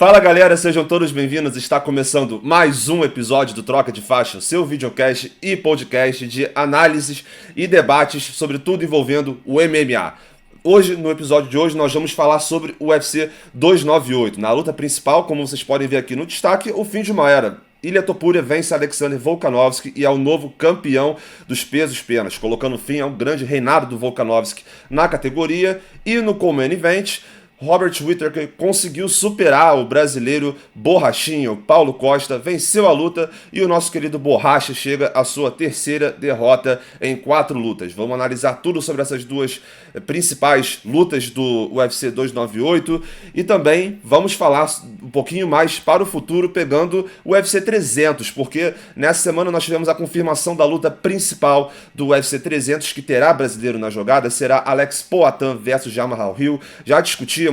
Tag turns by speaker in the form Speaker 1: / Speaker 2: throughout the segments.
Speaker 1: Fala galera, sejam todos bem-vindos. Está começando mais um episódio do Troca de Faixa, o seu videocast e podcast de análises e debates sobre tudo envolvendo o MMA. Hoje, no episódio de hoje, nós vamos falar sobre o UFC 298. Na luta principal, como vocês podem ver aqui no destaque, o fim de uma era. Ilia Topuria vence Alexander Volkanovski e é o novo campeão dos pesos penas, colocando fim ao grande reinado do Volkanovski na categoria. E no co-main event, Robert Whittaker conseguiu superar o brasileiro Borrachinho. Paulo Costa venceu a luta e o nosso querido Borracha chega à sua terceira derrota em 4 lutas. Vamos analisar tudo sobre essas duas principais lutas do UFC 298 e também vamos falar um pouquinho mais para o futuro pegando o UFC 300, porque nessa semana nós tivemos a confirmação da luta principal do UFC 300 que terá brasileiro na jogada, será Alex Poatan versus Jamahal Hill. Já discutimos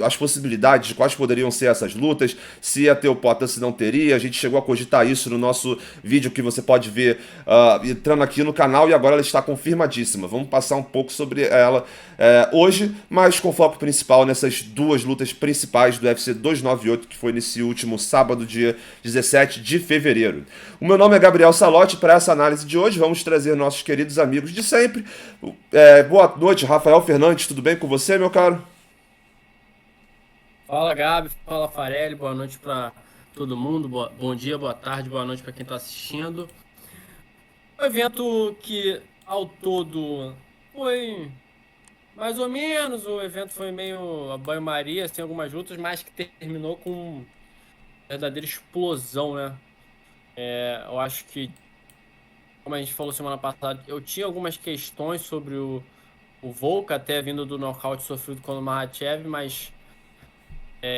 Speaker 1: as possibilidades de quais poderiam ser essas lutas, se ia ter o Poatan, se não teria. A gente chegou a cogitar isso no nosso vídeo que você pode ver entrando aqui no canal e agora ela está confirmadíssima. Vamos passar um pouco sobre ela hoje, mas com foco principal nessas duas lutas principais do UFC 298, que foi nesse último sábado, dia 17 de fevereiro. O meu nome é Gabriel Salotti. Para essa análise de hoje vamos trazer nossos queridos amigos de sempre. Boa noite, Rafael Fernandes, tudo bem com você, meu caro?
Speaker 2: Fala, Gabi, fala, Farelli, boa noite para todo mundo, bom dia, boa tarde, boa noite para quem está assistindo. Um evento que ao todo foi mais ou menos, o evento foi meio a banho-maria, tem algumas lutas, mas que terminou com uma verdadeira explosão, né? Eu acho que, como a gente falou semana passada, eu tinha algumas questões sobre o Volk, até vindo do nocaute sofrido com o Makhachev, mas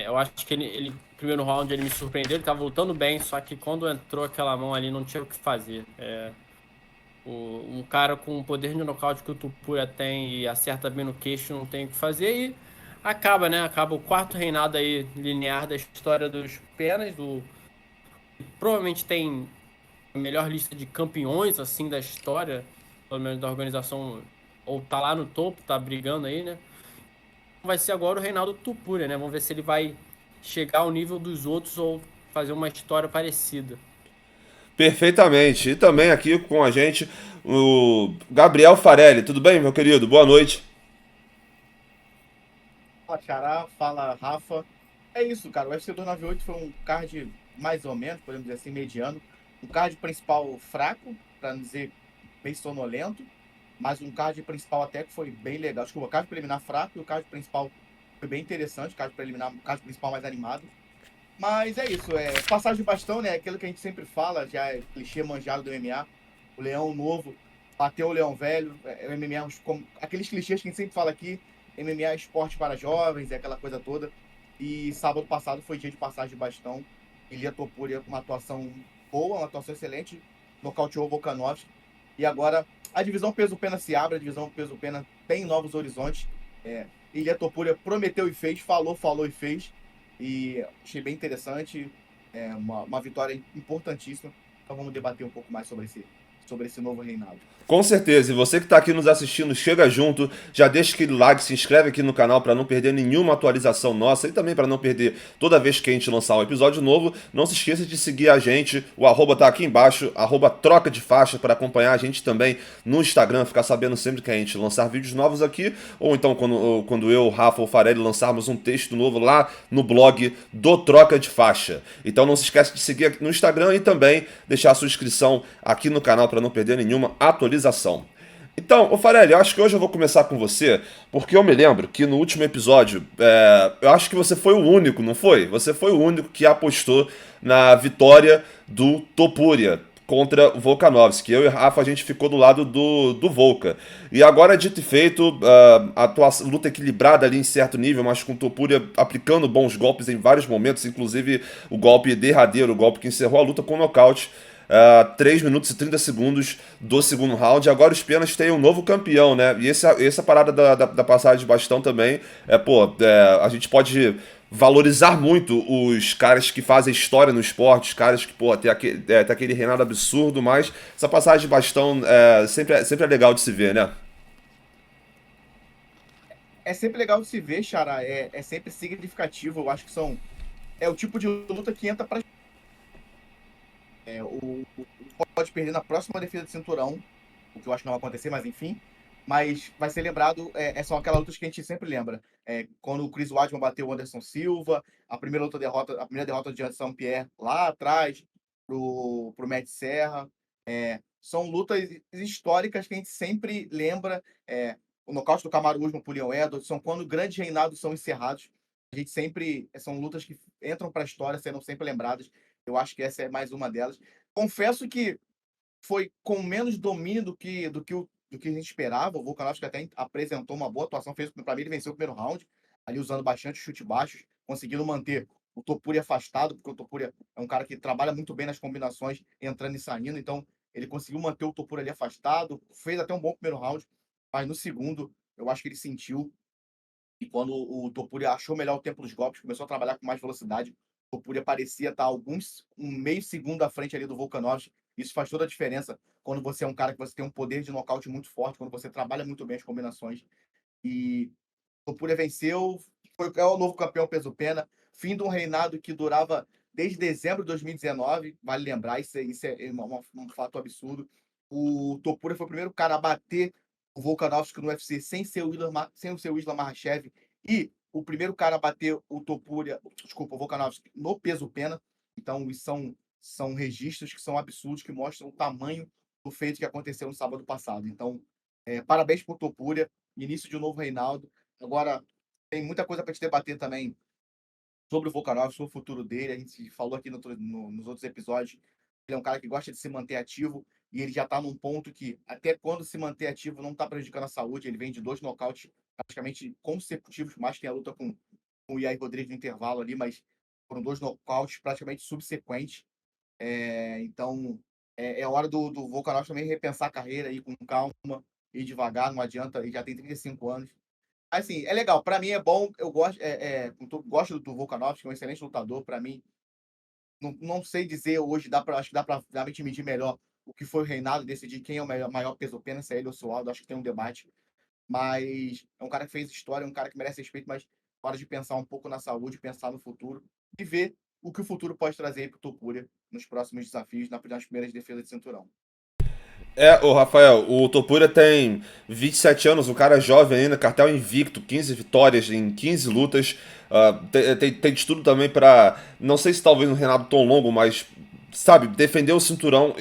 Speaker 2: eu acho que ele primeiro round ele me surpreendeu, ele tava lutando bem, só que quando entrou aquela mão ali não tinha o que fazer. Um cara com o poder de nocaute que o Topuria tem e acerta bem no queixo não tem o que fazer e acaba, né? Acaba o quarto reinado aí linear da história dos penas, provavelmente tem a melhor lista de campeões assim da história, pelo menos da organização, ou tá lá no topo, tá brigando aí, né? Vai ser agora o Reinaldo Topuria, né? Vamos ver se ele vai chegar ao nível dos outros ou fazer uma história parecida.
Speaker 1: Perfeitamente. E também aqui com a gente o Gabriel Farelli. Tudo bem, meu querido? Boa noite.
Speaker 3: Fala, Xará, fala, Rafa. É isso, cara. O UFC 298 foi um card mais ou menos, podemos dizer assim, mediano. Um card principal fraco, para não dizer bem sonolento, mas um card principal até que foi bem legal. Desculpa, o card preliminar fraco e o card principal foi bem interessante. O card principal mais animado. Mas é isso, passagem de bastão, né? Aquilo que a gente sempre fala, já é clichê manjado do MMA. O leão novo bateu o leão velho. O MMA, aqueles clichês que a gente sempre fala aqui. MMA é esporte para jovens, é aquela coisa toda. E sábado passado foi dia de passagem de bastão. Ilia Topuria com uma atuação boa, uma atuação excelente. Nocauteou o Volkanovski. E agora a divisão peso-pena se abre, a divisão peso-pena tem novos horizontes. Ilia Topuria prometeu e fez, falou e fez. E achei bem interessante, uma vitória importantíssima. Então vamos debater um pouco mais sobre esse novo reinado.
Speaker 1: Com certeza, e você que está aqui nos assistindo, chega junto, já deixa aquele like, se inscreve aqui no canal para não perder nenhuma atualização nossa e também para não perder toda vez que a gente lançar um episódio novo. Não se esqueça de seguir a gente, o arroba tá aqui embaixo, arroba troca de faixa, para acompanhar a gente também no Instagram, ficar sabendo sempre que a gente lançar vídeos novos aqui, ou então quando eu, Rafa ou Farelli lançarmos um texto novo lá no blog do Troca de Faixa. Então não se esqueça de seguir aqui no Instagram e também deixar a sua inscrição aqui no canal para não perder nenhuma atualização. Então, ô Farelli, eu acho que hoje eu vou começar com você, porque eu me lembro que no último episódio, eu acho que você foi o único, não foi? Você foi o único que apostou na vitória do Topuria contra o Volkanovski. Eu e Rafa, a gente ficou do lado do Volka. E agora, dito e feito, a luta equilibrada ali em certo nível, mas com o Topuria aplicando bons golpes em vários momentos, inclusive o golpe derradeiro, o golpe que encerrou a luta com o nocaute. 3 minutos e 30 segundos do segundo round. Agora os penas têm um novo campeão, né? E essa parada da passagem de bastão também, a gente pode valorizar muito os caras que fazem história no esporte, os caras que, pô, tem aquele reinado absurdo, mas essa passagem de bastão sempre é legal de se ver, né?
Speaker 3: É sempre legal de se ver, Xará, é sempre significativo. Eu acho que são é o tipo de luta que entra pra. O pode perder na próxima defesa de cinturão, o que eu acho que não vai acontecer, mas enfim. Mas vai ser lembrado, são aquelas lutas que a gente sempre lembra. Quando o Chris Weidman bateu o Anderson Silva, a primeira derrota de Anderson Pierre lá atrás, pro Matt Serra. São lutas históricas que a gente sempre lembra. O nocaute do Kamaru Usman pro Leon Edwards, são quando grandes reinados são encerrados. A gente sempre. São lutas que entram para a história, serão sempre lembradas. Eu acho que essa é mais uma delas. Confesso que foi com menos domínio do que a gente esperava. O Volkanovski até apresentou uma boa atuação, para mim ele venceu o primeiro round, ali usando bastante chute baixos, conseguindo manter o Topuria afastado, porque o Topuria é um cara que trabalha muito bem nas combinações, entrando e saindo, então ele conseguiu manter o Topuria ali afastado, fez até um bom primeiro round, mas no segundo eu acho que ele sentiu, e quando o Topuria achou melhor o tempo dos golpes, começou a trabalhar com mais velocidade, o Topuria parecia estar um meio segundo à frente ali do Volkanovski. Isso faz toda a diferença quando você é um cara que você tem um poder de nocaute muito forte, quando você trabalha muito bem as combinações. E o Topuria venceu, é o novo campeão peso-pena, fim de um reinado que durava desde dezembro de 2019, vale lembrar, isso é um fato absurdo. O Topuria foi o primeiro cara a bater o Volkanovski no UFC sem o seu Islam Makhachev, e o primeiro cara a bater o Volkanovski no peso-pena. Então, isso são registros que são absurdos, que mostram o tamanho do feito que aconteceu no sábado passado. Então, parabéns por Topuria, início de um novo reinado. Agora, tem muita coisa para te debater também sobre o Volkanovski, sobre o futuro dele. A gente falou aqui nos outros episódios. Ele é um cara que gosta de se manter ativo e ele já está num ponto que, até quando se manter ativo, não está prejudicando a saúde. Ele vem de 2 nocautes praticamente consecutivos, mais tem a luta com o Yair Rodrigues no intervalo ali, mas foram 2 nocautes praticamente subsequentes. Então, é hora do Volkanovski também repensar a carreira, ir com calma, ir devagar, não adianta, ele já tem 35 anos. Assim, é legal, pra mim é bom, eu gosto do Volkanovski, é um excelente lutador, pra mim, não sei dizer hoje, acho que dá pra realmente medir melhor o que foi o reinado, decidir quem é o maior peso-pena, se é ele ou se é o Aldo, acho que tem um debate, mas é um cara que fez história, é um cara que merece respeito, mas hora de pensar um pouco na saúde, pensar no futuro e ver o que o futuro pode trazer para o Topuria nos próximos desafios, nas primeiras defesas de cinturão.
Speaker 1: Ô Rafael, o Topuria tem 27 anos, um cara jovem ainda, cartel invicto, 15 vitórias em 15 lutas. Tem de tudo também pra. Não sei se talvez um reinado tão longo, mas sabe, defender o cinturão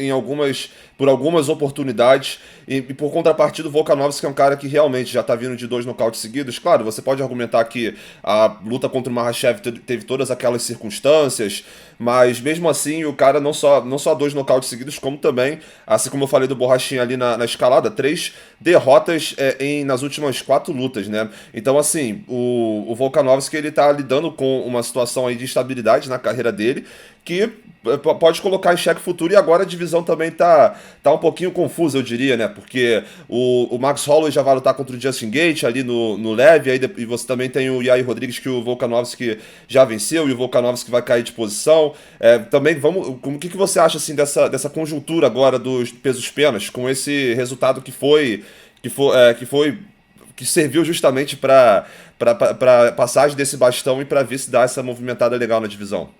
Speaker 1: por algumas oportunidades. E por contrapartida, o Volkanovski é um cara que realmente já tá vindo de 2 nocautes seguidos. Claro, você pode argumentar que a luta contra o Makhachev teve todas aquelas circunstâncias, mas mesmo assim o cara não só 2 nocautes seguidos, como também, assim como eu falei do Borrachinha ali na escalada, 3 derrotas nas últimas 4 lutas, né? Então, assim, o Volkanovski ele tá lidando com uma situação aí de instabilidade na carreira dele, que pode colocar em xeque o futuro, e agora a divisão também tá um pouquinho confusa, eu diria, né? Porque o Max Holloway já vai lutar contra o Justin Gaethje ali no leve, e você também tem o Yair Rodrigues, que o Volkanovski já venceu, e o Volkanovski vai cair de posição. Também o que você acha assim dessa conjuntura agora dos pesos penas, com esse resultado que serviu justamente para passagem desse bastão e para ver se dá essa movimentada legal na divisão?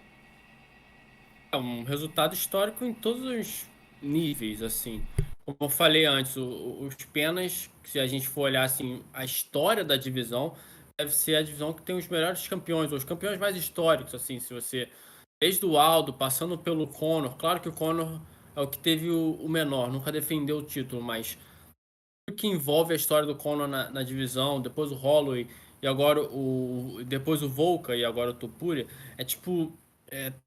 Speaker 2: É um resultado histórico em todos os níveis, assim. Como eu falei antes, os penas, se a gente for olhar assim, a história da divisão, deve ser a divisão que tem os melhores campeões, ou os campeões mais históricos, assim, se você desde o Aldo, passando pelo Conor, claro que o Conor é o que teve o menor, nunca defendeu o título, mas o que envolve a história do Conor na divisão, depois o Holloway e agora depois o Volka e agora o Topuria, é tipo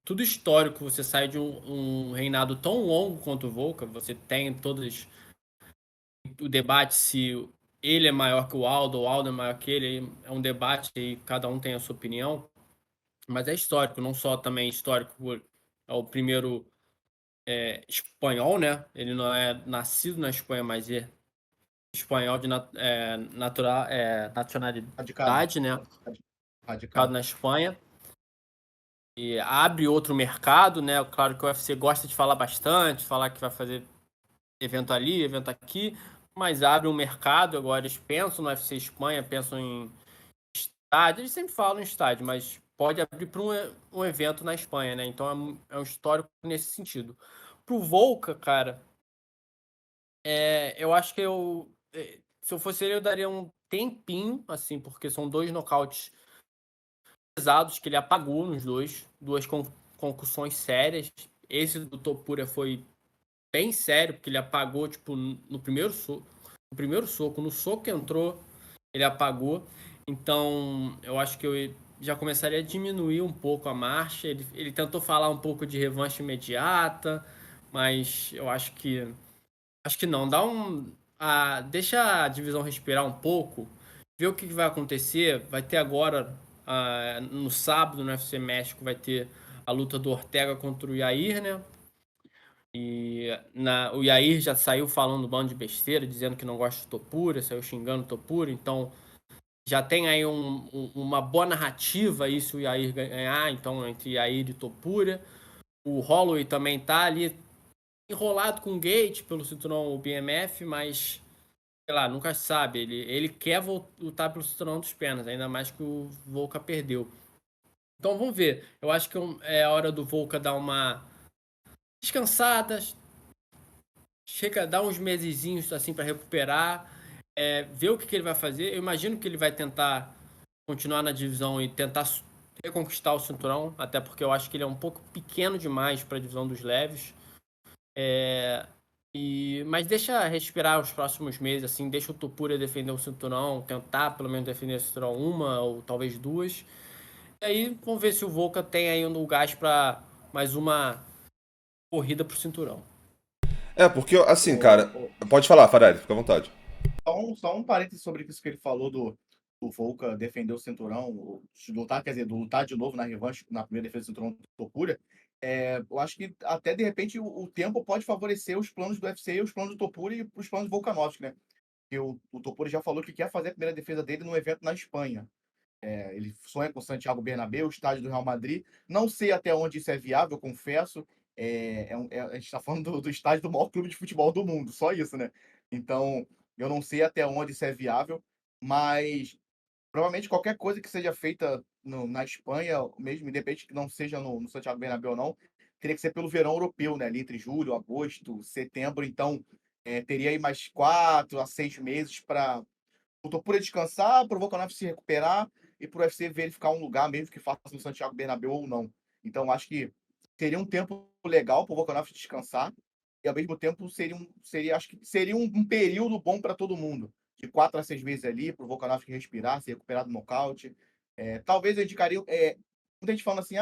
Speaker 2: tudo histórico. Você sai de um reinado tão longo quanto o Volka, você tem todos o debate se ele é maior que o Aldo é maior que ele, é um debate e cada um tem a sua opinião, mas é histórico, não só também histórico é o primeiro espanhol, né? Ele não é nascido na Espanha, mas é espanhol de
Speaker 3: Radicado.
Speaker 2: nacionalidade, né? Radicado
Speaker 3: Radicado.
Speaker 2: na Espanha. E abre outro mercado, né? Claro que o UFC gosta de falar bastante, falar que vai fazer evento ali, evento aqui, mas abre um mercado. Agora eles pensam no UFC Espanha, pensam em estádio. Eles sempre falam em estádio, mas pode abrir para um evento na Espanha, né? Então é um histórico nesse sentido. Pro Volca, cara, eu acho que se eu fosse ele, eu daria um tempinho, assim, porque são 2 nocautes pesados que ele apagou nos duas concussões sérias. Esse do Topuria foi bem sério, porque ele apagou, tipo, no primeiro soco, no soco que entrou, ele apagou. Então, eu acho que eu já começaria a diminuir um pouco a marcha. Ele tentou falar um pouco de revanche imediata, mas eu acho que não. Deixa a divisão respirar um pouco, ver o que vai acontecer. Vai ter agora, no sábado, no UFC México, vai ter a luta do Ortega contra o Yair, né? E o Yair já saiu falando um bando de besteira, dizendo que não gosta de Topuria, saiu xingando Topuria, então já tem aí uma boa narrativa aí se o Yair ganhar, então entre Yair e Topuria. O Holloway também tá ali enrolado com o Gate pelo cinturão BMF, mas sei lá, nunca se sabe. Ele quer lutar pelo cinturão dos pernas, ainda mais que o Volka perdeu. Então vamos ver. Eu acho que é a hora do Volka dar uma descansada, chega, dá uns mesezinhos assim para recuperar, ver o que ele vai fazer. Eu imagino que ele vai tentar continuar na divisão e tentar reconquistar o cinturão, até porque eu acho que ele é um pouco pequeno demais para a divisão dos leves. Mas deixa respirar os próximos meses, assim, deixa o Topuria defender o cinturão, tentar pelo menos defender o cinturão uma ou talvez duas. E aí vamos ver se o Volka tem aí um gás para mais uma corrida pro cinturão.
Speaker 1: Porque, assim, cara.
Speaker 3: O,
Speaker 1: Pode falar, Farelli, fica à vontade.
Speaker 3: Só um parênteses sobre isso que ele falou do Volka defender o cinturão, de lutar, quer dizer, do lutar de novo na revanche, na primeira defesa do cinturão do Topuria. Eu acho que até de repente o tempo pode favorecer os planos do UFC, os planos do Topuria e os planos do Volkanovski, né? Porque o Topuria já falou que quer fazer a primeira defesa dele num evento na Espanha. Ele sonha com o Santiago Bernabéu, o estádio do Real Madrid. Não sei até onde isso é viável, confesso. A gente está falando do estádio do maior clube de futebol do mundo, só isso, né? Então, eu não sei até onde isso é viável, mas provavelmente qualquer coisa que seja feita na Espanha, mesmo independente que não seja no Santiago Bernabéu ou não, teria que ser pelo verão europeu, né? Ali entre julho, agosto, setembro. Então, teria aí mais 4 a 6 meses para o Topuria descansar, para o Volkanovski se recuperar e para o UFC verificar um lugar, mesmo que faça no Santiago Bernabéu ou não. Então, acho que seria um tempo legal para o Volkanovski descansar e, ao mesmo tempo, acho que seria um período bom para todo mundo. De 4 a 6 meses ali, para o Volkanovski respirar, se recuperar do nocaute. Talvez eu indicaria... muita gente falando assim,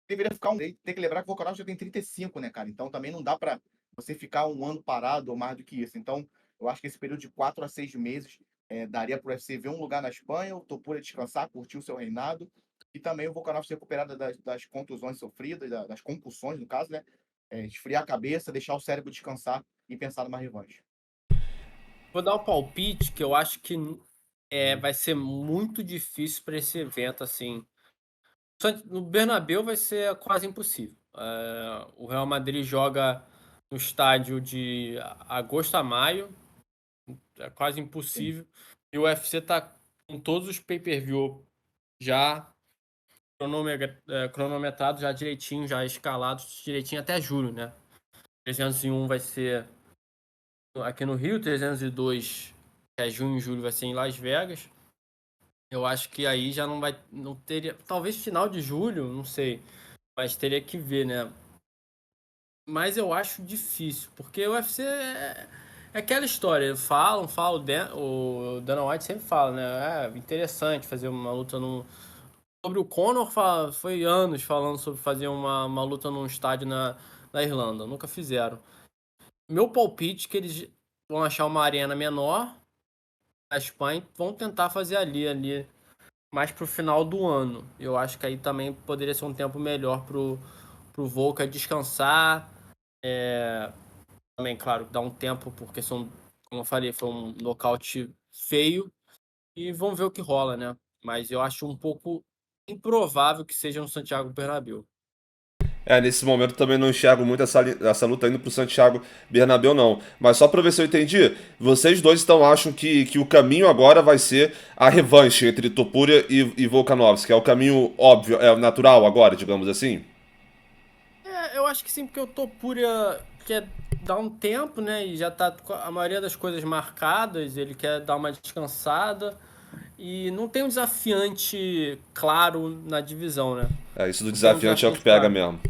Speaker 3: deveria ficar um... Tem que lembrar que o Volkanovski já tem 35, né, cara? Então, também não dá para você ficar um ano parado ou mais do que isso. Então, eu acho que esse período de 4 a 6 meses daria para o UFC ver um lugar na Espanha, o Topuria descansar, curtir o seu reinado, e também o Volkanovski se recuperar das contusões sofridas, das concussões, no caso, né? Esfriar a cabeça, deixar o cérebro descansar e pensar numa revanche.
Speaker 2: Vou dar um palpite que eu acho que vai ser muito difícil para esse evento, assim. No Bernabéu vai ser quase impossível. O Real Madrid joga no estádio de agosto a maio, é quase
Speaker 3: Sim.
Speaker 2: impossível. E o UFC tá com todos os pay-per-view já cronometrados, já direitinho, já escalados direitinho até julho, né? 301 vai ser aqui no Rio, 302 que é junho e julho vai ser em Las Vegas. Eu acho que aí já não teria, talvez final de julho, não sei, mas teria que ver, né? Mas eu acho difícil, porque o UFC é aquela história, falam, o Dana White sempre fala, né? É interessante fazer uma luta sobre o Conor, foi anos falando sobre fazer uma luta num estádio na Irlanda, nunca fizeram. Meu palpite é que eles vão achar uma arena menor na Espanha e vão tentar fazer ali mais pro final do ano. Eu acho que aí também poderia ser um tempo melhor pro Volka descansar. Também, claro, dar um tempo, porque como eu falei, foi um nocaute feio. E vamos ver o que rola, né? Mas eu acho um pouco improvável que seja no Santiago Bernabéu.
Speaker 1: Nesse momento também não enxergo muito essa luta indo pro Santiago Bernabéu, não. Mas só pra ver se eu entendi, vocês dois então acham que o caminho agora vai ser a revanche entre Topuria e Volkanovski, é o caminho óbvio, é o natural agora, digamos assim?
Speaker 2: Eu acho que sim, porque o Topuria quer dar um tempo, né? E já tá com a maioria das coisas marcadas, ele quer dar uma descansada. E não tem um desafiante claro na divisão, né?
Speaker 1: Isso do
Speaker 2: Não tem um
Speaker 1: desafiante é o que
Speaker 2: desafiante
Speaker 1: pega
Speaker 2: claro.
Speaker 1: mesmo.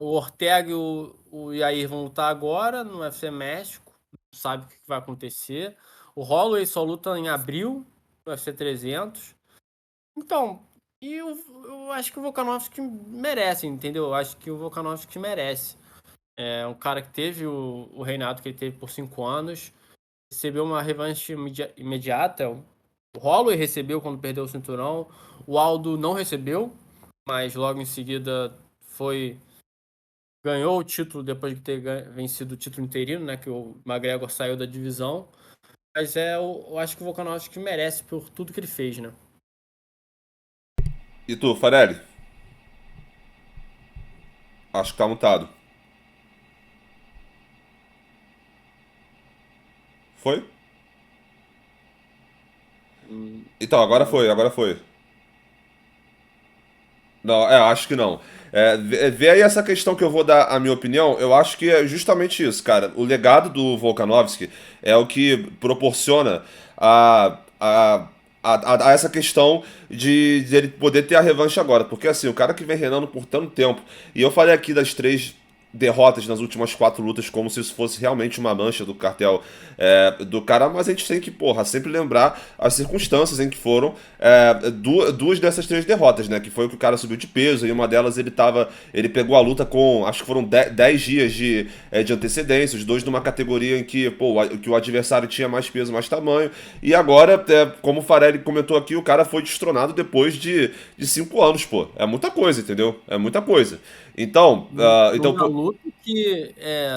Speaker 2: O Ortega e o Yair vão lutar agora no UFC México. Não sabe o que vai acontecer. O Holloway só luta em abril no UFC 300. Então, eu acho que o Volkanovski merece, entendeu? Eu acho que o Volkanovski merece. É um cara que teve o reinado que ele teve por 5 anos. Recebeu uma revanche imediata. O Holloway recebeu quando perdeu o cinturão. O Aldo não recebeu, mas logo em seguida ganhou o título depois de ter vencido o título interino, né? Que o McGregor saiu da divisão. Mas eu acho que o Volkanovski merece por tudo que ele fez, né?
Speaker 1: E tu, Farelli? Acho que tá mutado. Foi?
Speaker 2: Hum,
Speaker 1: Então, agora foi, agora foi. Não, acho que não. Vê aí essa questão que eu vou dar a minha opinião, eu acho que é justamente isso, cara. O legado do Volkanovski é o que proporciona a essa questão de ele poder ter a revanche agora. Porque assim, o cara que vem reinando por tanto tempo, e eu falei aqui das 3 derrotas nas últimas 4 lutas como se isso fosse realmente uma mancha do cartel do cara, mas a gente tem que, porra, sempre lembrar as circunstâncias em que foram duas dessas 3 derrotas, né? Que foi o que o cara subiu de peso e uma delas ele pegou a luta com, acho que foram 10 dias de antecedência, os dois numa categoria em que, pô, que o adversário tinha mais peso, mais tamanho, e agora, como o Farelli comentou aqui, o cara foi destronado depois de 5 anos, pô. É muita coisa, entendeu? É muita coisa. Então,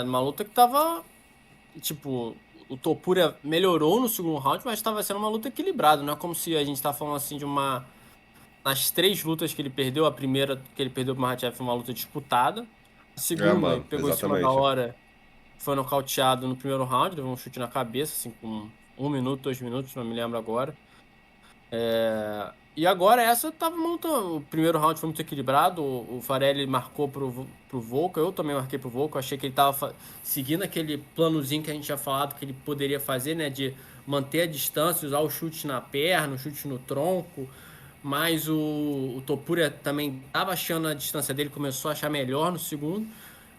Speaker 2: numa luta que tava, tipo, o Topuria melhorou no segundo round, mas estava sendo uma luta equilibrada. Não é como se a gente tá falando assim de uma. Nas 3 lutas que ele perdeu, a primeira que ele perdeu pro Makhachev foi uma luta disputada. A segunda, ele
Speaker 1: mano,
Speaker 2: pegou em cima da
Speaker 1: exatamente.
Speaker 2: hora, foi nocauteado no primeiro round, deu um chute na cabeça, assim, com 1 minuto, 2 minutos, não me lembro agora. E agora essa tava muito. O primeiro round foi muito equilibrado. O Farelli marcou pro Volka. Eu também marquei pro Volka. Eu achei que ele tava seguindo aquele planozinho que a gente tinha falado que ele poderia fazer, né? De manter a distância, usar o chute na perna, o chute no tronco. Mas o Topuria também tava achando a distância dele, começou a achar melhor no segundo.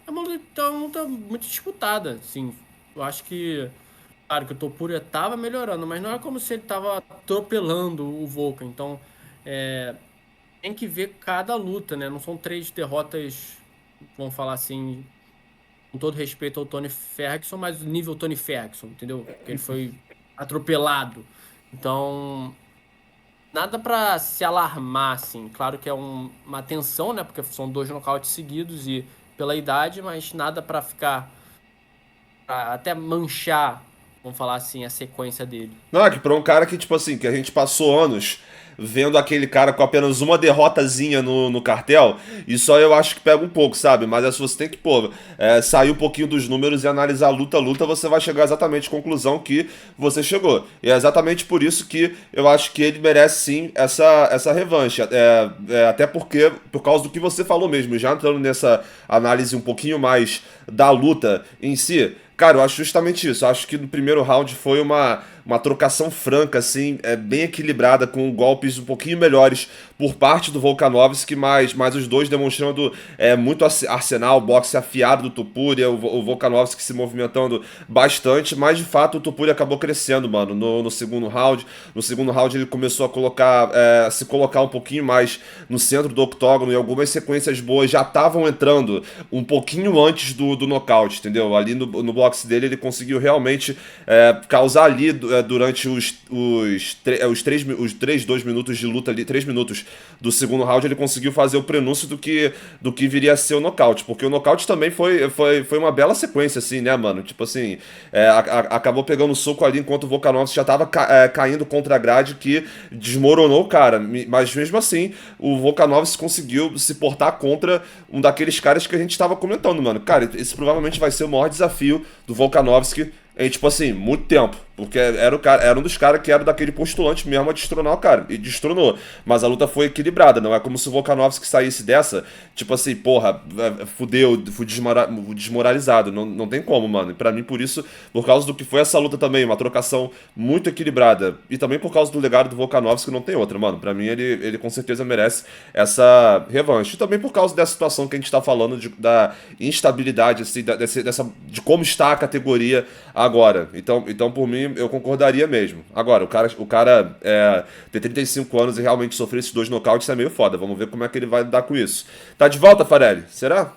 Speaker 2: É uma luta muito disputada, assim. Eu acho que. Claro que o Topuria tava melhorando, mas não era como se ele tava atropelando o Volkan. Então, é, tem que ver cada luta, né? Não são 3 derrotas, vamos falar assim, com todo respeito ao Tony Ferguson, mas o nível Tony Ferguson, entendeu? Porque ele foi atropelado. Então, nada pra se alarmar, assim. Claro que é uma tensão, né? Porque são 2 nocautes seguidos e pela idade, mas nada pra ficar, pra até manchar, vamos falar assim, a sequência dele.
Speaker 1: Não, é que pra um cara que, tipo assim, que a gente passou anos vendo aquele cara com apenas uma derrotazinha no cartel, isso aí eu acho que pega um pouco, sabe? Mas se você tem que, pô, sair um pouquinho dos números e analisar luta a luta, você vai chegar exatamente à conclusão que você chegou. E é exatamente por isso que eu acho que ele merece sim essa revanche. Até porque, por causa do que você falou mesmo, já entrando nessa análise um pouquinho mais da luta em si. Cara, eu acho justamente isso. Eu acho que no primeiro round foi uma trocação franca, assim, bem equilibrada, com golpes um pouquinho melhores por parte do Volkanovski, mas os dois demonstrando muito arsenal, boxe afiado do Topuria, o Volkanovski se movimentando bastante, mas de fato o Topuria acabou crescendo, mano, no segundo round. No segundo round ele começou se colocar um pouquinho mais no centro do octógono e algumas sequências boas já estavam entrando um pouquinho antes do nocaute, entendeu? Ali no boxe dele ele conseguiu realmente causar ali durante os 2 minutos de luta ali, 3 minutos do segundo round, ele conseguiu fazer o prenúncio do que viria a ser o nocaute. Porque o nocaute também foi uma bela sequência, assim, né, mano? Tipo assim, acabou pegando soco ali enquanto o Volkanovski já tava caindo contra a grade, que desmoronou o cara. Mas mesmo assim, o Volkanovski conseguiu se portar contra um daqueles caras que a gente tava comentando, mano. Cara, esse provavelmente vai ser o maior desafio do Volkanovski em, tipo assim, muito tempo. Porque era um dos caras que era daquele postulante mesmo a destronar o cara. E destronou. Mas a luta foi equilibrada. Não é como se o Volkanovski saísse dessa, tipo assim, porra, fudeu, fui desmoralizado. Não tem como, mano. E pra mim, por isso, por causa do que foi essa luta também, uma trocação muito equilibrada. E também por causa do legado do Volkanovski, não tem outra, mano. Pra mim, ele com certeza merece essa revanche. E também por causa dessa situação que a gente tá falando, da instabilidade, assim, de como está a categoria agora. Então, por mim, eu concordaria mesmo. Agora, o cara ter 35 anos e realmente sofrer esses 2 nocautes é meio foda. Vamos ver como é que ele vai lidar com isso. Tá de volta, Farelli? Será?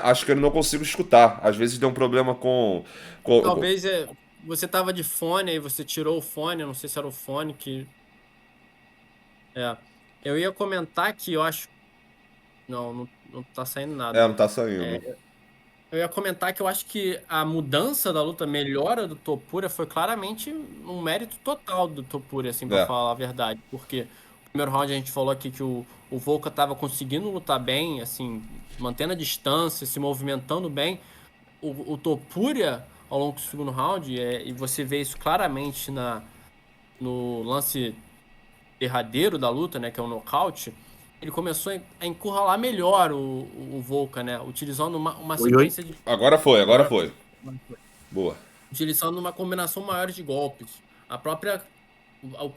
Speaker 1: Acho que eu não consigo escutar. Às vezes deu um problema
Speaker 2: Talvez você tava de fone, aí você tirou o fone, eu não sei se era o fone que. Eu ia comentar que eu acho. Não tá saindo nada.
Speaker 1: Não tá saindo.
Speaker 2: Eu ia comentar que eu acho que a mudança da luta, a melhora do Topuria foi claramente um mérito total do Topuria, assim, pra falar a verdade. Porque no primeiro round a gente falou aqui que o Volka tava conseguindo lutar bem, assim, mantendo a distância, se movimentando bem. O Topuria, ao longo do segundo round, e você vê isso claramente no lance derradeiro da luta, né, que é o nocaute, ele começou a encurralar melhor o Volkan, né, utilizando uma sequência de...
Speaker 1: Agora foi.
Speaker 2: Agora foi.
Speaker 1: Boa.
Speaker 2: Utilizando uma combinação maior de golpes.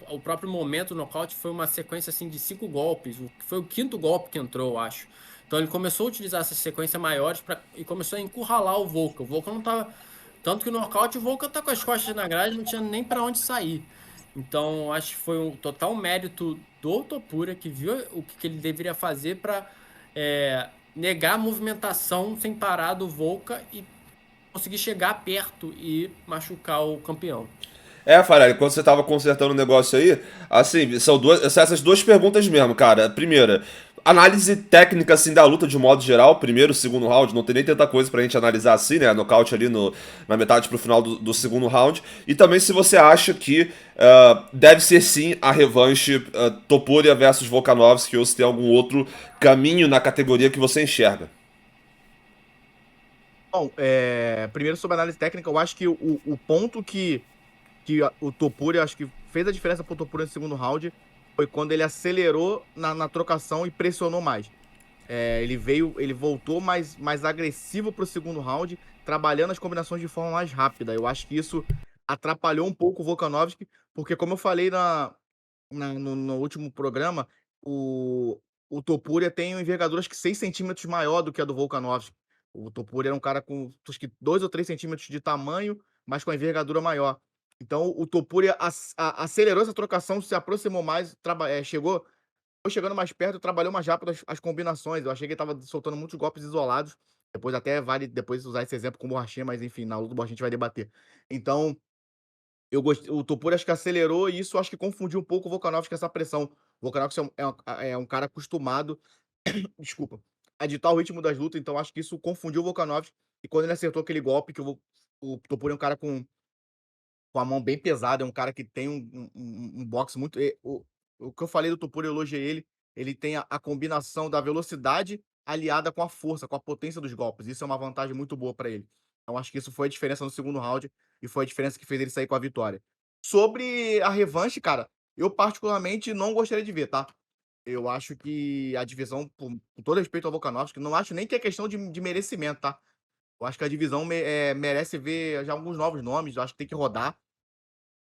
Speaker 2: O próprio momento do nocaute foi uma sequência assim de 5 golpes. Foi o 5º golpe que entrou, eu acho. Então ele começou a utilizar essa sequência maiores e começou a encurralar o Volkan. O Volkan não tava... Tanto que no nocaute o Volkan tá com as costas na grade, não tinha nem para onde sair. Então acho que foi um total mérito do Topuria, que viu o que ele deveria fazer para negar a movimentação sem parar do Volkan e conseguir chegar perto e machucar o campeão.
Speaker 1: Farelli, quando você tava consertando o negócio aí, assim, são essas 2 perguntas mesmo, cara. Primeira, análise técnica, assim, da luta de um modo geral, primeiro, segundo round, não tem nem tanta coisa pra gente analisar assim, né, nocaute ali na metade pro final do segundo round, e também se você acha que deve ser sim a revanche Topuria versus Volkanovski, ou se tem algum outro caminho na categoria que você enxerga.
Speaker 3: Bom, primeiro sobre análise técnica, eu acho que o ponto que o Topuria, acho que fez a diferença pro Topuria no segundo round foi quando ele acelerou na trocação e pressionou mais. Ele voltou mais agressivo pro segundo round, trabalhando as combinações de forma mais rápida. Eu acho que isso atrapalhou um pouco o Volkanovski, porque como eu falei no último programa, o Topuria tem uma envergadura acho que 6 centímetros maior do que a do Volkanovski. O Topuria era um cara com acho que 2 ou 3 centímetros de tamanho, mas com a envergadura maior. Então o Topuria acelerou essa trocação, se aproximou mais, foi chegando mais perto, trabalhou mais rápido as combinações. Eu achei que ele estava soltando muitos golpes isolados. Depois até vale depois usar esse exemplo com o Borrachinha, mas enfim, na luta do Borrachinha a gente vai debater. Então, o Topuria acho que acelerou e isso acho que confundiu um pouco o Volkanovski com essa pressão. O Volkanovski é um cara acostumado, desculpa, a ditar o ritmo das lutas, então acho que isso confundiu o Volkanovski. E quando ele acertou aquele golpe, o Topuria é um cara com a mão bem pesada, é um cara que tem um boxe muito. O que eu falei do Topuria, eu elogiei ele tem a combinação da velocidade aliada com a força, com a potência dos golpes. Isso é uma vantagem muito boa para ele. Então acho que isso foi a diferença no segundo round e foi a diferença que fez ele sair com a vitória. Sobre a revanche, cara, eu particularmente não gostaria de ver, tá? Eu acho que a divisão, com todo respeito ao Volkanovski, não acho nem que é questão de merecimento, tá? Eu acho que a divisão merece ver já alguns novos nomes, eu acho que tem que rodar.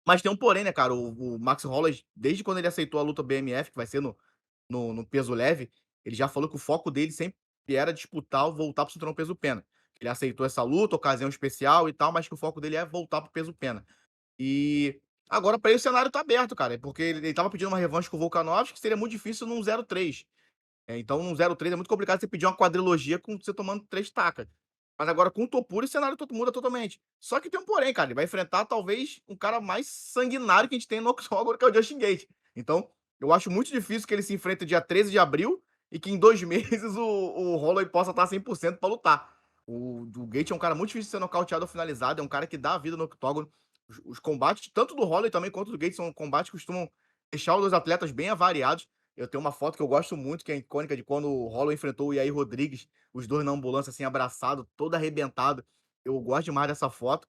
Speaker 3: Mas tem um porém, né, cara? O Max Holloway, desde quando ele aceitou a luta BMF, que vai ser no peso leve, ele já falou que o foco dele sempre era disputar ou voltar pro cinturão peso pena. Ele aceitou essa luta, ocasião especial e tal, mas que o foco dele é voltar pro peso pena. E agora pra ele o cenário tá aberto, cara, porque ele tava pedindo uma revanche com o Volkanovski, que seria muito difícil num 0-3. Então num 0-3 é muito complicado você pedir uma quadrilogia com você tomando 3 tacas. Mas agora com o Topuria o cenário muda totalmente. Só que tem um porém, cara, ele vai enfrentar talvez um cara mais sanguinário que a gente tem no Octógono, que é o Justin Gaethje. Então, eu acho muito difícil que ele se enfrente dia 13 de abril e que em 2 meses o Holloway possa estar 100% pra lutar. O Gaethje é um cara muito difícil de ser nocauteado ou finalizado, é um cara que dá a vida no octógono. Os combates, tanto do Holloway também quanto do Gaethje, são combates que costumam deixar os dois atletas bem avariados. Eu tenho uma foto que eu gosto muito, que é icônica, de quando o Holloway enfrentou o Yair Rodrigues, os dois na ambulância, assim, abraçado, todo arrebentado. Eu gosto demais dessa foto.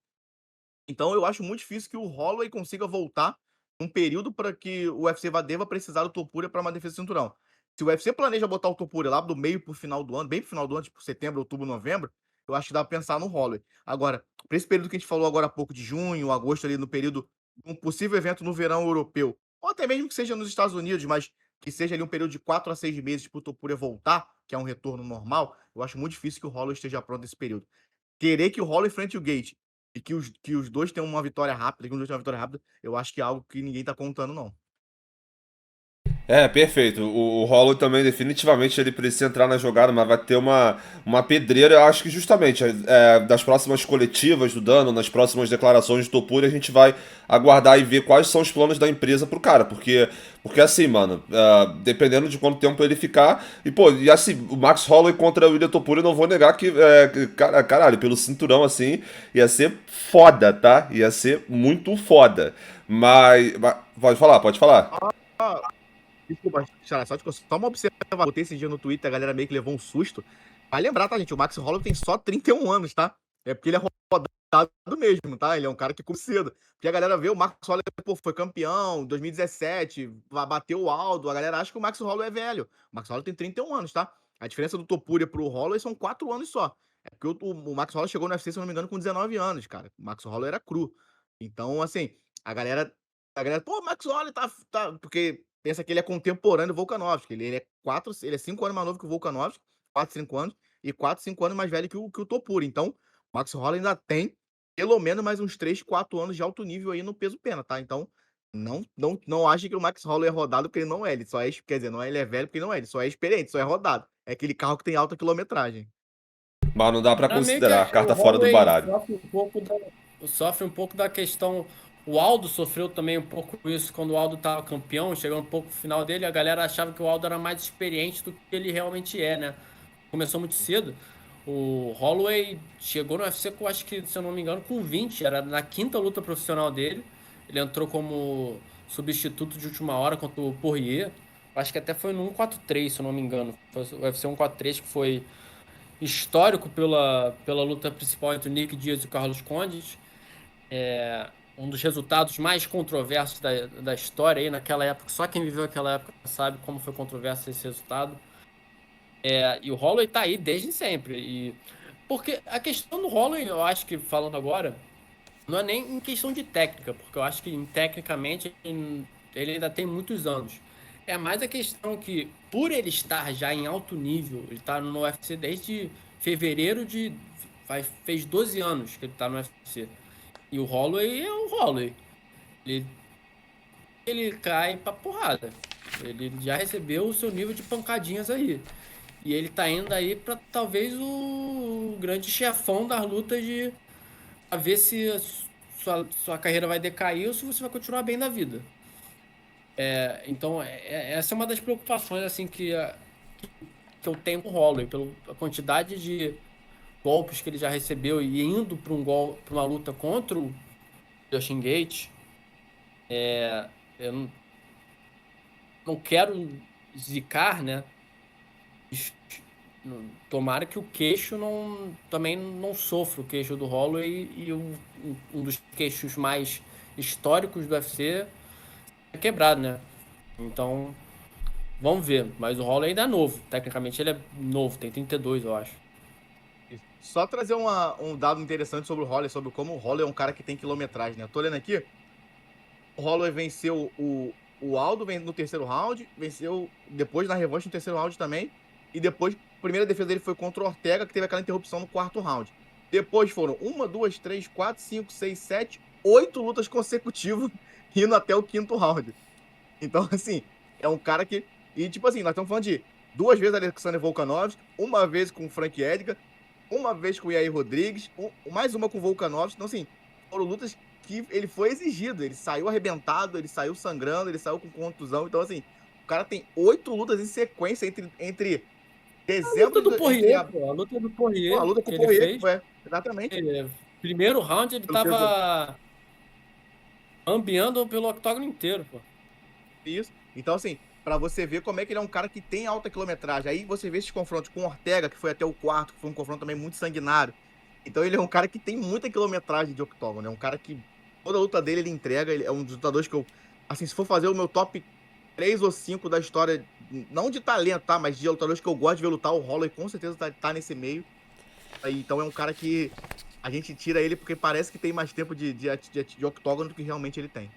Speaker 3: Então eu acho muito difícil que o Holloway consiga voltar num período para que o UFC deva precisar do Topuria para uma defesa de cinturão. Se o UFC planeja botar o Topuria lá do meio pro final do ano, bem pro final do ano, tipo setembro, outubro, novembro, eu acho que dá pra pensar no Holloway. Agora, para esse período que a gente falou agora há pouco, de junho, agosto, ali no período de um possível evento no verão europeu, ou até mesmo que seja nos Estados Unidos, mas que seja ali um período de 4 a 6 meses pro Topuria voltar, que é um retorno normal, eu acho muito difícil que o Holloway esteja pronto nesse período. Querer que o Holloway enfrente o Gaethje e que os dois tenham uma vitória rápida, que um dos dois tenha uma vitória rápida, eu acho que é algo que ninguém tá contando, não.
Speaker 1: É, perfeito. O Holloway também, definitivamente, ele precisa entrar na jogada, mas vai ter uma pedreira. Eu acho que justamente das próximas coletivas do Dano, nas próximas declarações do Topuria, a gente vai aguardar e ver quais são os planos da empresa pro cara. Porque assim, mano, dependendo de quanto tempo ele ficar. E, pô, e assim, o Max Holloway contra o William Topuria, eu não vou negar caralho, pelo cinturão, assim, ia ser foda, tá? Ia ser muito foda. Mas pode falar, pode falar.
Speaker 3: Desculpa, Xará, só uma observação. Botei esse dia no Twitter, a galera meio que levou um susto. Vai lembrar, tá, gente? O Max Holloway tem só 31 anos, tá? É porque ele é rodado mesmo, tá? Ele é um cara que come cedo. Porque a galera vê o Max Holloway, pô, foi campeão em 2017, bateu o Aldo. A galera acha que o Max Holloway é velho. O Max Holloway tem 31 anos, tá? A diferença do Topuria pro Holloway são 4 anos só. É porque o Max Holloway chegou no UFC, se eu não me engano, com 19 anos, cara. O Max Holloway era cru. Então, assim, a galera pô, o Max Holloway tá. Porque pensa que ele é contemporâneo do Volkanovski. Ele é 5 anos mais novo que o Volkanovski, 4, 5 anos, e 4, 5 anos mais velho que o Topuria. Então, o Max Holloway ainda tem pelo menos mais uns 3, 4 anos de alto nível aí no peso pena, tá? Então, não ache que o Max Holloway é rodado porque ele não é. Ele só é, quer dizer, não é, ele é velho porque ele não é. Ele só é experiente, só é rodado. É aquele carro que tem alta quilometragem.
Speaker 1: Mas não dá pra
Speaker 2: Pra mim, que
Speaker 1: considerar a
Speaker 2: o
Speaker 1: carta fora do
Speaker 2: Holloway
Speaker 1: baralho.
Speaker 2: sofre um pouco da questão. O Aldo sofreu também um pouco isso quando o Aldo tava campeão, chegou um pouco no final dele, a galera achava que o Aldo era mais experiente do que ele realmente é, né? Começou muito cedo. O Holloway chegou no UFC com, acho que, se eu não me engano, com 20, era na quinta luta profissional dele. Ele entrou como substituto de última hora contra o Poirier. Acho que até foi no 143, se eu não me engano. Foi o UFC 143, que foi histórico pela luta principal entre o Nick Diaz e o Carlos Condit. Um dos resultados mais controversos da história aí naquela época. Só quem viveu aquela época sabe como foi controverso esse resultado. E o Holloway tá aí desde sempre. Porque a questão do Holloway, eu acho que falando agora, não é nem em questão de técnica, porque eu acho que tecnicamente ele ainda tem muitos anos. É mais a questão que, por ele estar já em alto nível, ele tá no UFC desde fevereiro de. Fez 12 anos que ele tá no UFC. E o Holloway é o Holloway. Ele, ele cai pra porrada. Ele já recebeu o seu nível de pancadinhas aí. E ele tá indo aí pra talvez o grande chefão das lutas de a ver se a sua carreira vai decair ou se você vai continuar bem na vida. Então, essa é uma das preocupações assim que eu tenho com o Holloway, pela quantidade de golpes que ele já recebeu e indo para uma luta contra o Justin Gaethje. Eu não quero zicar, né? Tomara que o queixo também não sofra, o queixo do Holloway, e um dos queixos mais históricos do UFC é quebrado, né? Então, vamos ver. Mas o Holloway ainda é novo. Tecnicamente ele é novo, tem 32, eu acho.
Speaker 3: Só trazer um dado interessante sobre o Holloway, sobre como o Holloway é um cara que tem quilometragem, né? Eu tô olhando aqui, o Holloway venceu o Aldo no terceiro round, venceu depois na revanche no terceiro round também, e depois a primeira defesa dele foi contra o Ortega, que teve aquela interrupção no quarto round. Depois foram 1, 2, 3, 4, 5, 6, 7, 8 lutas consecutivas, indo até o quinto round. Então, assim, é um cara que... E, tipo assim, nós estamos falando de 2 vezes Alexander Volkanovski, uma vez com o Frank Edgar, uma vez com o Yair Rodrigues, mais uma com o Volkanovski. Então, assim, foram lutas que ele foi exigido. Ele saiu arrebentado, ele saiu sangrando, ele saiu com contusão. Então, assim, o cara tem 8 lutas em sequência entre
Speaker 2: A luta
Speaker 3: dezembro
Speaker 2: do
Speaker 3: de...
Speaker 2: Poirier, pô. A luta do
Speaker 3: a
Speaker 2: Poirier
Speaker 3: luta com
Speaker 2: que
Speaker 3: o
Speaker 2: ele
Speaker 3: Poirier,
Speaker 2: fez.
Speaker 3: foi, exatamente.
Speaker 2: Primeiro round ele
Speaker 3: Pelo peso.
Speaker 2: tava ambiando pelo octógono inteiro, pô.
Speaker 3: Isso. Então, assim, pra você ver como é que ele é um cara que tem alta quilometragem. Aí você vê esses confrontos com o Ortega, que foi até o quarto, que foi um confronto também muito sanguinário. Então ele é um cara que tem muita quilometragem de octógono. É um cara que toda luta dele ele entrega. Ele é um dos lutadores que eu... Assim, se for fazer o meu top 3 ou 5 da história, não de talento, tá? Mas de lutadores que eu gosto de ver lutar, o Holloway com certeza tá nesse meio. Então é um cara que a gente tira ele porque parece que tem mais tempo de octógono do que realmente ele tem.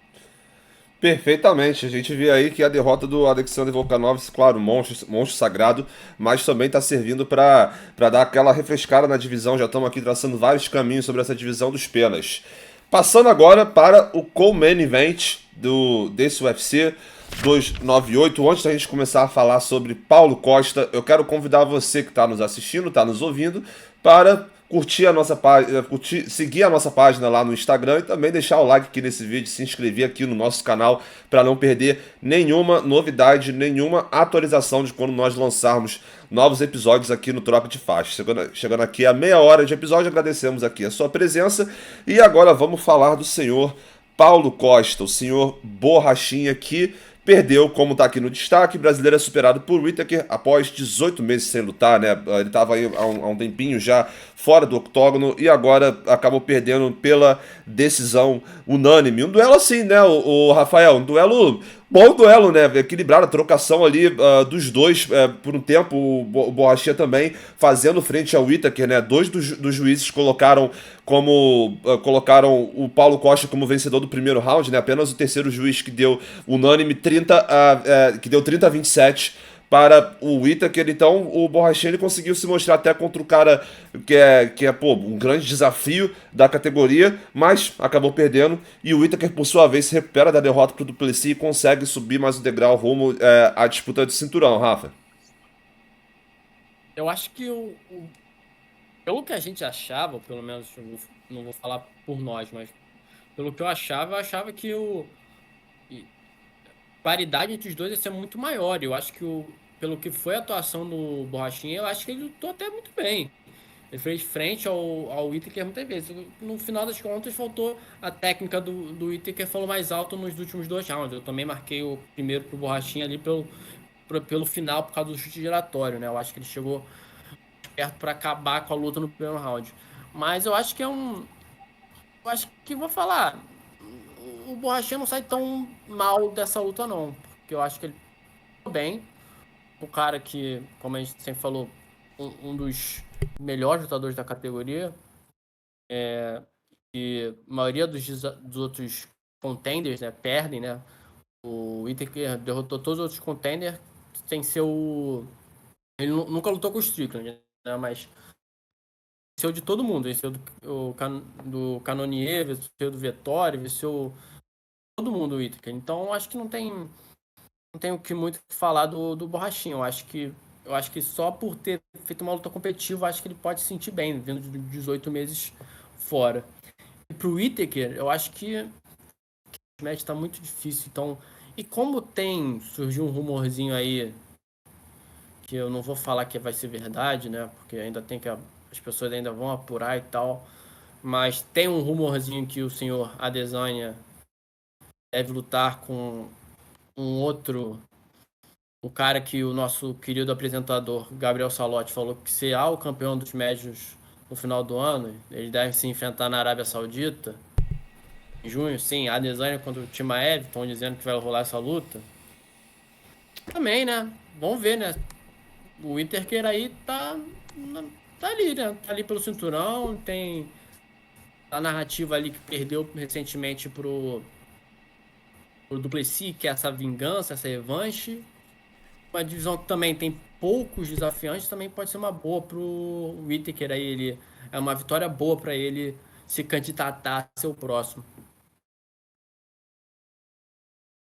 Speaker 1: Perfeitamente. A gente vê aí que a derrota do Alexander Volkanovski, claro, monstro sagrado, mas também está servindo para dar aquela refrescada na divisão. Já estamos aqui traçando vários caminhos sobre essa divisão dos penas. Passando agora para o co-main event desse UFC 298. Antes da gente começar a falar sobre Paulo Costa, eu quero convidar você que está nos assistindo, está nos ouvindo, para curtir a nossa página, seguir a nossa página lá no Instagram e também deixar o like aqui nesse vídeo, se inscrever aqui no nosso canal para não perder nenhuma novidade, nenhuma atualização de quando nós lançarmos novos episódios aqui no Troca de Faixa. Chegando aqui a meia hora de episódio, agradecemos aqui a sua presença e agora vamos falar do senhor Paulo Costa, o senhor Borrachinha que perdeu, como está aqui no destaque. O brasileiro é superado por Whittaker após 18 meses sem lutar, né? Ele estava aí há um tempinho já fora do octógono e agora acabou perdendo pela decisão unânime. Um duelo assim, né, o Rafael? Um duelo... Bom duelo, né? Equilibrado, a trocação ali dos dois por um tempo. O Borrachinha também fazendo frente ao Whittaker, né? Dois dos juízes colocaram o Paulo Costa como vencedor do primeiro round, né? Apenas o terceiro juiz que deu unânime 30-27 para o Whittaker. Então o Borrachinha ele conseguiu se mostrar até contra o cara que é pô, um grande desafio da categoria, mas acabou perdendo. E o Whittaker, por sua vez, se recupera da derrota para o Duplessis e consegue subir mais um degrau rumo à disputa de cinturão, Rafa.
Speaker 2: Eu acho que pelo que a gente achava, pelo menos não vou falar por nós, mas pelo que eu achava que paridade entre os dois ia ser muito maior. Eu acho que pelo que foi a atuação do Borrachinha, eu acho que ele lutou até muito bem. Ele fez frente ao Whittaker muitas vezes. No final das contas, faltou a técnica do Whittaker, falou mais alto nos últimos 2 rounds. Eu também marquei o primeiro pro Borrachinha ali pelo final, por causa do chute giratório, né? Eu acho que ele chegou perto para acabar com a luta no primeiro round. Mas eu acho que eu acho que vou falar. O Borrachinha não sai tão mal dessa luta, não. Porque eu acho que ele ficou bem. O cara que, como a gente sempre falou, um dos melhores lutadores da categoria. E a maioria dos outros contenders, né, perdem, né? O Whittaker derrotou todos os outros contenders sem ser o... Ele nunca lutou com o Strickland, né? Mas venceu de todo mundo. Venceu do Cannonier, venceu do Vettori, venceu todo mundo o Whittaker. Então acho que não tem o que muito falar do Borrachinha. Eu acho que só por ter feito uma luta competitiva, acho que ele pode se sentir bem, vindo de 18 meses fora. E pro Whittaker, eu acho que o match tá muito difícil. Então, e como surgiu um rumorzinho aí, que eu não vou falar que vai ser verdade, né? Porque ainda as pessoas ainda vão apurar e tal. Mas tem um rumorzinho que o senhor Adesanya deve lutar com o cara que o nosso querido apresentador Gabriel Salotti falou que será o campeão dos médios no final do ano. Ele deve se enfrentar na Arábia Saudita em junho. Sim, a Adesanya contra o Chimaev, estão dizendo que vai rolar essa luta. Também, né? Vamos ver, né? O Whittaker aí tá ali, né? Tá ali pelo cinturão, tem a narrativa ali que perdeu recentemente pro Duplessis, que é essa vingança, essa revanche. Uma divisão que também tem poucos desafiantes, também pode ser uma boa pro Whittaker aí. É uma vitória boa para ele se candidatar a ser o próximo.